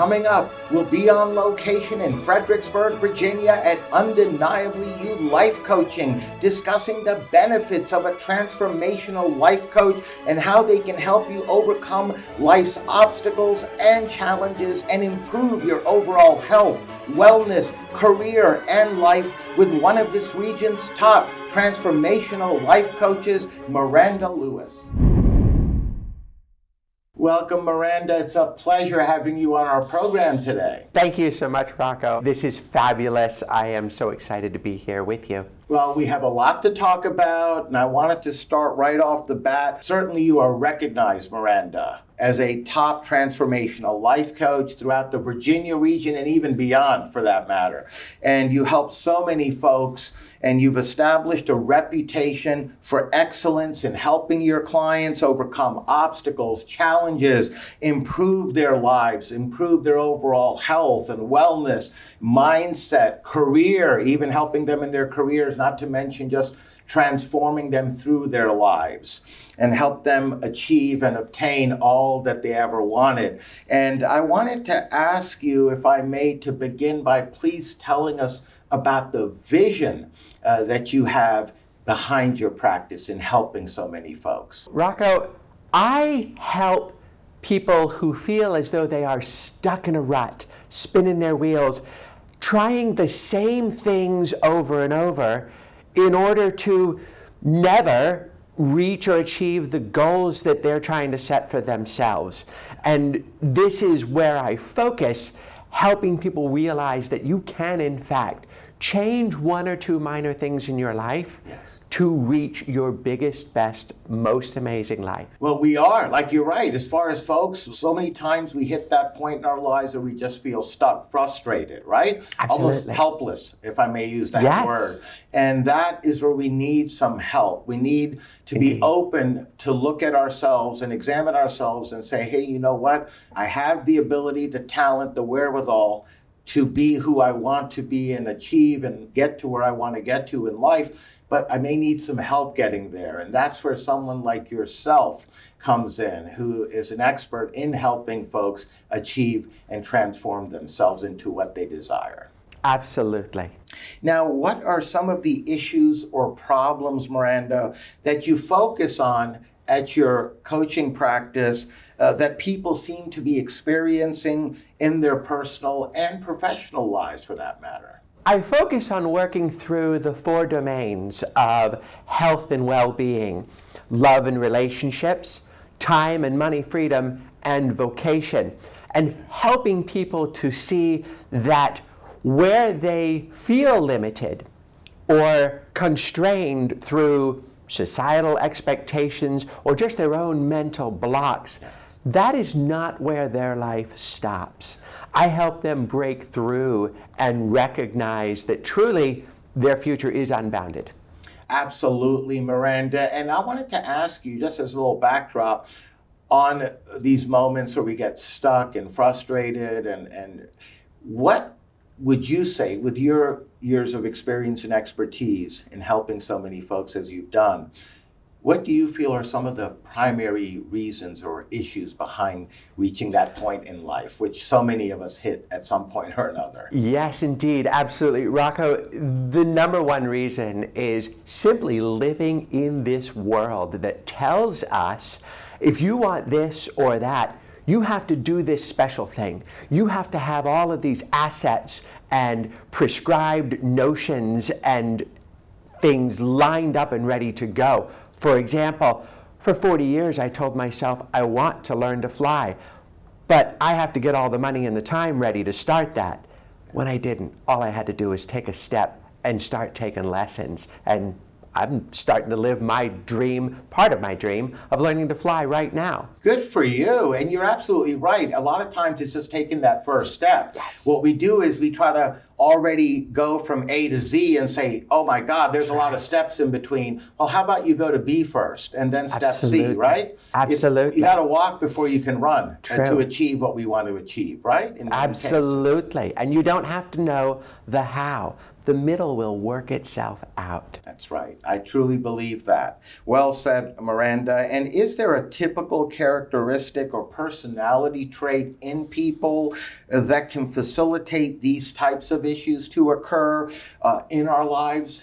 Coming up, we'll be on location in Fredericksburg, Virginia at Undeniably You Life Coaching, discussing the benefits of a transformational life coach and how they can help you overcome life's obstacles and challenges and improve your overall health, wellness, career, and life with one of this region's top transformational life coaches, Miranda Lewis. Welcome, Miranda. It's a pleasure having you on our program today. Thank you so much, Rocco. This is fabulous. I am so excited to be here with you. Well, we have a lot to talk about, and I wanted to start right off the bat. Certainly you are recognized, Miranda, as a top transformational life coach throughout the Virginia region and even beyond, for that matter. And you help so many folks, and you've established a reputation for excellence in helping your clients overcome obstacles, challenges, improve their lives, improve their overall health and wellness, mindset, career, even helping them in their careers, not to mention just transforming them through their lives and help them achieve and obtain all that they ever wanted. And I wanted to ask you, if I may, to begin by please telling us about the vision that you have behind your practice in helping so many folks. Rocco, I help people who feel as though they are stuck in a rut, spinning their wheels, trying the same things over and over in order to never reach or achieve the goals that they're trying to set for themselves. And this is where I focus, helping people realize that you can, in fact, change one or two minor things in your life to reach your biggest, best, most amazing life. Well, we are, like you're right, as far as folks, so many times we hit that point in our lives where we just feel stuck, frustrated, right? Absolutely. Almost helpless, if I may use that word. And that is where we need some help. We need to be open to look at ourselves and examine ourselves and say, hey, you know what? I have the ability, the talent, the wherewithal to be who I want to be and achieve and get to where I want to get to in life, but I may need some help getting there. And that's where someone like yourself comes in, who is an expert in helping folks achieve and transform themselves into what they desire. Absolutely. Now, what are some of the issues or problems, Miranda, that you focus on at your coaching practice that people seem to be experiencing in their personal and professional lives, for that matter? I focus on working through the four domains of health and well-being, love and relationships, time and money freedom, and vocation, and helping people to see that where they feel limited or constrained through societal expectations or just their own mental blocks, that is not where their life stops. I help them break through and recognize that truly their future is unbounded. Absolutely, Miranda. And I wanted to ask you, just as a little backdrop, on these moments where we get stuck and frustrated, and what would you say, with your years of experience and expertise in helping so many folks as you've done, what do you feel are some of the primary reasons or issues behind reaching that point in life, which so many of us hit at some point or another? Yes, indeed. Absolutely. Rocco, the number one reason is simply living in this world that tells us if you want this or that, you have to do this special thing. You have to have all of these assets and prescribed notions and things lined up and ready to go. For example, for 40 years I told myself I want to learn to fly, but I have to get all the money and the time ready to start that. When I didn't, all I had to do was take a step and start taking lessons. And I'm starting to live my dream, part of my dream, of learning to fly right now. Good for you. And you're absolutely right. A lot of times it's just taking that first step. Yes. What we do is we try to already go from A to Z and say, oh my God, there's a lot of steps in between. Well, how about you go to B first and then step C, right? Absolutely. You got to walk before you can run to True. achieve what we want to achieve, right? Absolutely. And you don't have to know the how. the middle will work itself out. That's right. I truly believe that. Well said, Miranda. And is there a typical characteristic or personality trait in people that can facilitate these types of issues to occur in our lives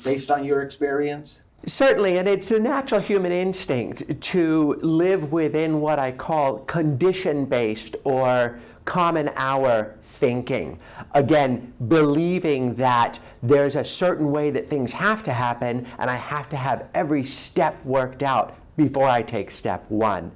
based on your experience? Certainly, and it's a natural human instinct to live within what I call condition-based or common hour thinking. Again, believing that there's a certain way that things have to happen and I have to have every step worked out before I take step one.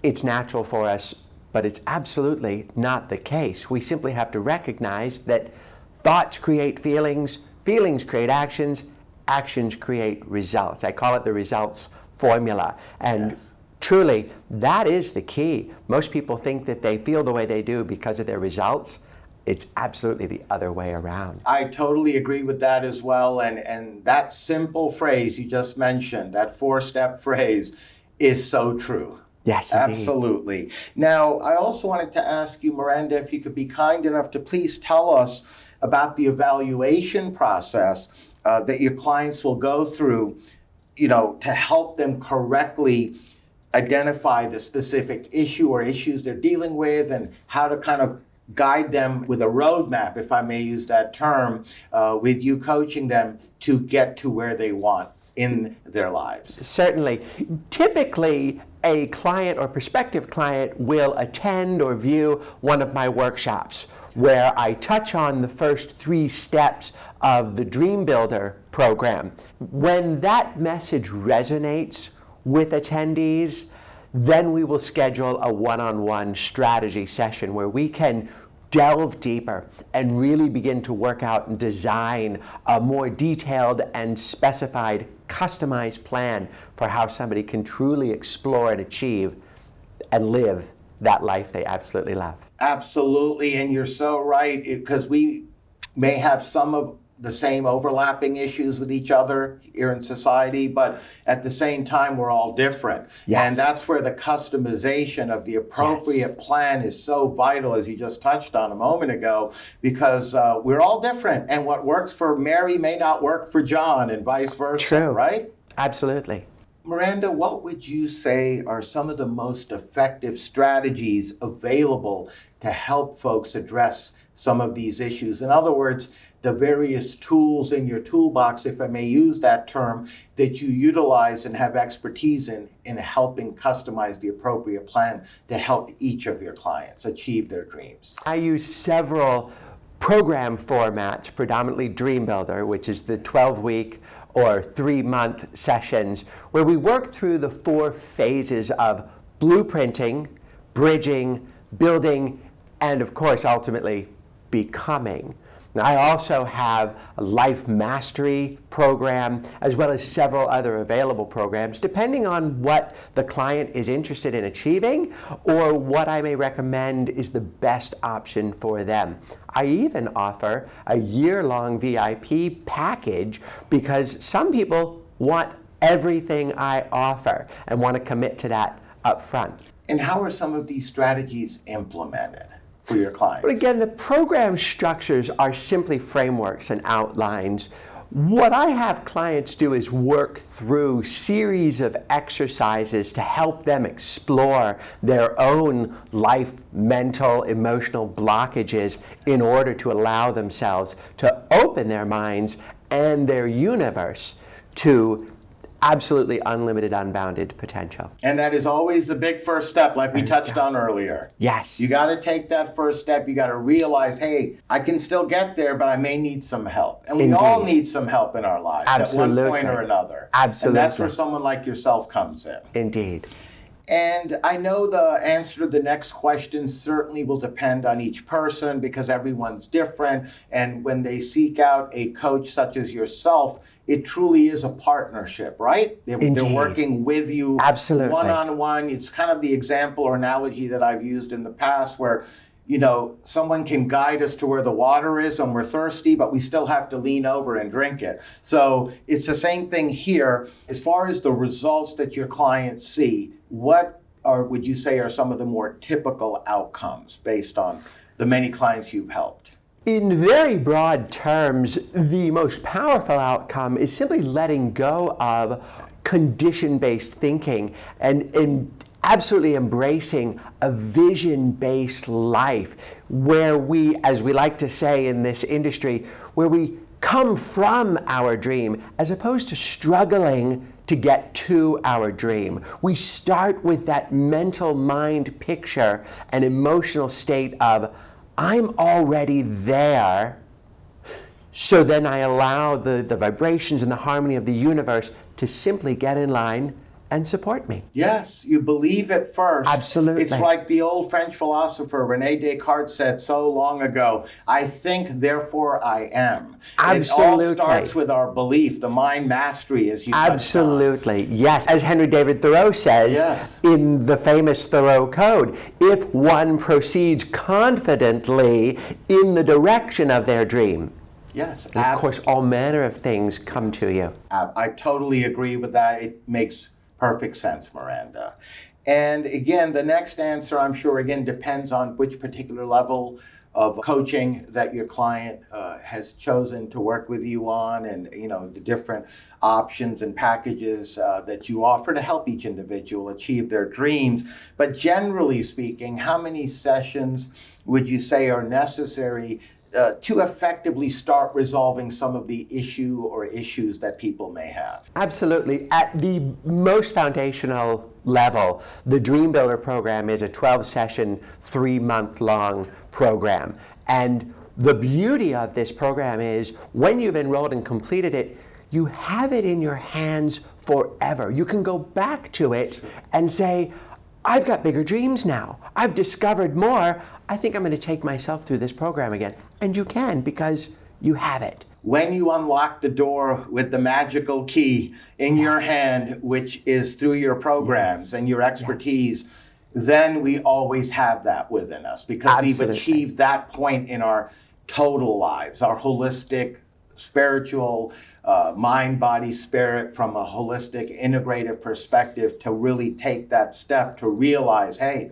It's natural for us, but it's absolutely not the case. We simply have to recognize that thoughts create feelings, feelings create actions, actions create results. I call it the results formula. And yes. Truly, that is the key. Most people think that they feel the way they do because of their results. It's absolutely the other way around. I totally agree with that as well. And that simple phrase you just mentioned, that 4-step phrase, is so true. Yes, indeed. Absolutely. Now, I also wanted to ask you, Miranda, if you could be kind enough to please tell us about the evaluation process that your clients will go through, to help them correctly identify the specific issue or issues they're dealing with and how to kind of guide them with a roadmap, if I may use that term, with you coaching them to get to where they want in their lives. Certainly. Typically, a client or prospective client will attend or view one of my workshops where I touch on the first 3 steps of the Dream Builder program. When that message resonates with attendees, then we will schedule a one-on-one strategy session where we can delve deeper and really begin to work out and design a more detailed and specified, customized plan for how somebody can truly explore and achieve and live that life they absolutely love. Absolutely, and you're so right, because we may have some of the same overlapping issues with each other here in society, but at the same time, we're all different. Yes. And that's where the customization of the appropriate plan is so vital, as you just touched on a moment ago, because we're all different. And what works for Mary may not work for John, and vice versa. True. Right? Absolutely. Miranda, what would you say are some of the most effective strategies available to help folks address some of these issues? In other words, the various tools in your toolbox, if I may use that term, that you utilize and have expertise in helping customize the appropriate plan to help each of your clients achieve their dreams. I use several program formats, predominantly Dream Builder, which is the 12-week or 3-month sessions, where we work through the 4 phases of blueprinting, bridging, building, and of course, ultimately, becoming. Now, I also have a life mastery program, as well as several other available programs, depending on what the client is interested in achieving or what I may recommend is the best option for them. I even offer a year-long VIP package because some people want everything I offer and want to commit to that up front. And how are some of these strategies implemented for your clients? But again, the program structures are simply frameworks and outlines. What I have clients do is work through series of exercises to help them explore their own life, mental, emotional blockages in order to allow themselves to open their minds and their universe to absolutely unlimited, unbounded potential. And that is always the big first step, like we touched on earlier. Yes. You got to take that first step. You got to realize, hey, I can still get there, but I may need some help. And we Indeed. all need some help in our lives Absolutely. at one point or another. Absolutely. And that's where someone like yourself comes in. Indeed. And I know the answer to the next question certainly will depend on each person because everyone's different. And when they seek out a coach such as yourself, it truly is a partnership, right? They're working with you Absolutely. One-on-one. It's kind of the example or analogy that I've used in the past where, someone can guide us to where the water is when we're thirsty, but we still have to lean over and drink it. So it's the same thing here. As far as the results that your clients see, what would you say are some of the more typical outcomes based on the many clients you've helped? In very broad terms, the most powerful outcome is simply letting go of condition-based thinking and absolutely embracing a vision-based life where we, as we like to say in this industry, where we come from our dream as opposed to struggling to get to our dream. We start with that mental mind picture and emotional state of, I'm already there, so then I allow the vibrations and the harmony of the universe to simply get in line and support me. Yes, you believe it first. Absolutely. It's like the old French philosopher René Descartes said so long ago, I think, therefore I am. Absolutely. It all starts with our belief, the mind mastery, as you touched on. Absolutely, yes. As Henry David Thoreau says Yes. in the famous Thoreau Code, if one proceeds confidently in the direction of their dream, Yes. of course, all manner of things come to you. I totally agree with that. It makes perfect sense, Miranda. And again, the next answer, I'm sure, again, depends on which particular level of coaching that your client has chosen to work with you on, and the different options and packages that you offer to help each individual achieve their dreams. But generally speaking, how many sessions would you say are necessary to effectively start resolving some of the issues that people may have? Absolutely. At the most foundational level, the Dream Builder program is a 12-session, 3-month-long program. And the beauty of this program is when you've enrolled and completed it, you have it in your hands forever. You can go back to it and say, I've got bigger dreams now. I've discovered more. I think I'm going to take myself through this program again. And you can, because you have it. When you unlock the door with the magical key in your hand, which is through your programs and your expertise, then we always have that within us, because we've achieved that point in our total lives, our holistic, spiritual, mind, body, spirit, from a holistic, integrative perspective, to really take that step to realize, hey,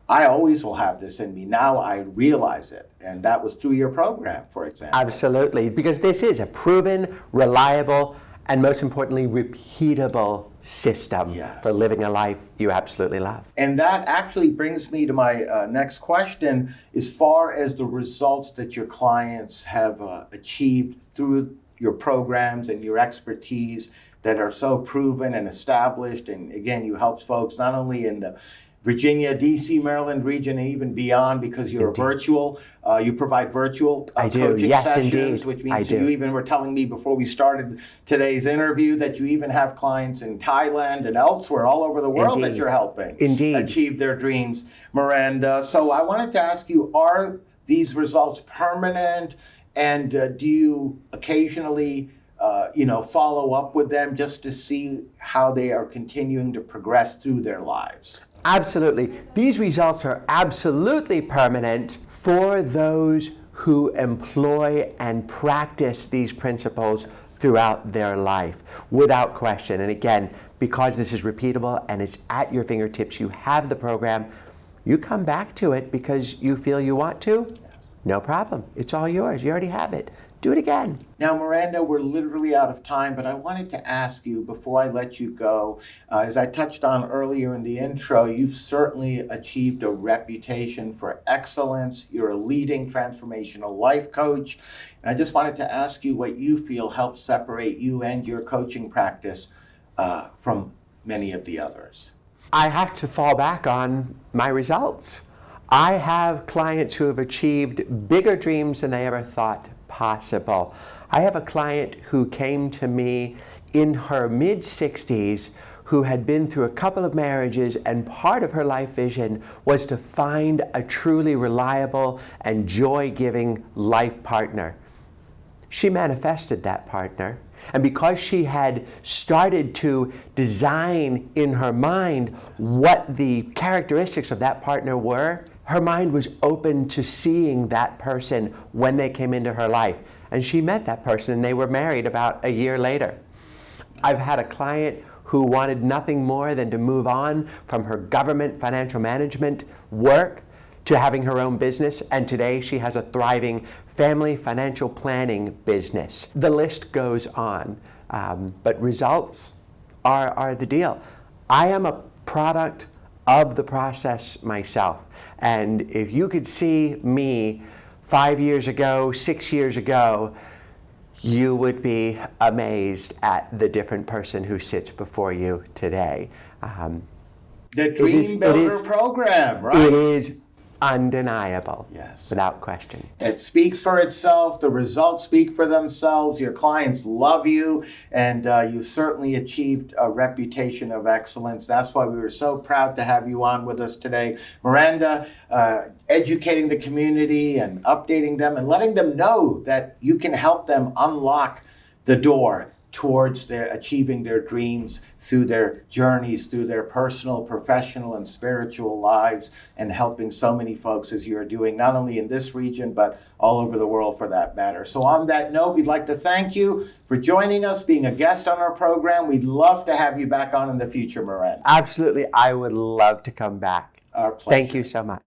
I always will have this in me. Now I realize it. And that was through your program, for example. Absolutely, because this is a proven, reliable, and most importantly, repeatable system for living a life you absolutely love. And that actually brings me to my next question, as far as the results that your clients have achieved through your programs and your expertise that are so proven and established. And again, you help folks not only in the Virginia, DC, Maryland region, and even beyond, because you're virtual. You provide virtual coaching sessions, which means you even were telling me before we started today's interview that you even have clients in Thailand and elsewhere all over the world that you're helping achieve their dreams, Miranda. So I wanted to ask you, are these results permanent? And do you occasionally follow up with them just to see how they are continuing to progress through their lives? Absolutely. These results are absolutely permanent for those who employ and practice these principles throughout their life, without question. And again, because this is repeatable and it's at your fingertips, you have the program, you come back to it because you feel you want to, no problem. It's all yours. You already have it. Do it again. Now, Miranda, we're literally out of time, but I wanted to ask you before I let you go, as I touched on earlier in the intro, you've certainly achieved a reputation for excellence. You're a leading transformational life coach. And I just wanted to ask you what you feel helps separate you and your coaching practice from many of the others. I have to fall back on my results. I have clients who have achieved bigger dreams than they ever thought possible. I have a client who came to me in her mid-60s who had been through a couple of marriages, and part of her life vision was to find a truly reliable and joy-giving life partner. She manifested that partner, and because she had started to design in her mind what the characteristics of that partner were, her mind was open to seeing that person when they came into her life. And she met that person, and they were married about a year later. I've had a client who wanted nothing more than to move on from her government financial management work to having her own business, and today she has a thriving family financial planning business. The list goes on, but results are the deal. I am a product of the process myself, and if you could see me 5 years ago, 6 years ago, you would be amazed at the different person who sits before you today. The Dream Builder program, right? It is undeniable, yes, without question. It speaks for itself. The results speak for themselves. Your clients love you, and you've certainly achieved a reputation of excellence. That's why we were so proud to have you on with us today. Miranda, educating the community and updating them and letting them know that you can help them unlock the door towards their achieving their dreams through their journeys, through their personal, professional, and spiritual lives, and helping so many folks as you're doing, not only in this region, but all over the world for that matter. So on that note, we'd like to thank you for joining us, being a guest on our program. We'd love to have you back on in the future, Miranda. Absolutely, I would love to come back. Our pleasure. Thank you so much.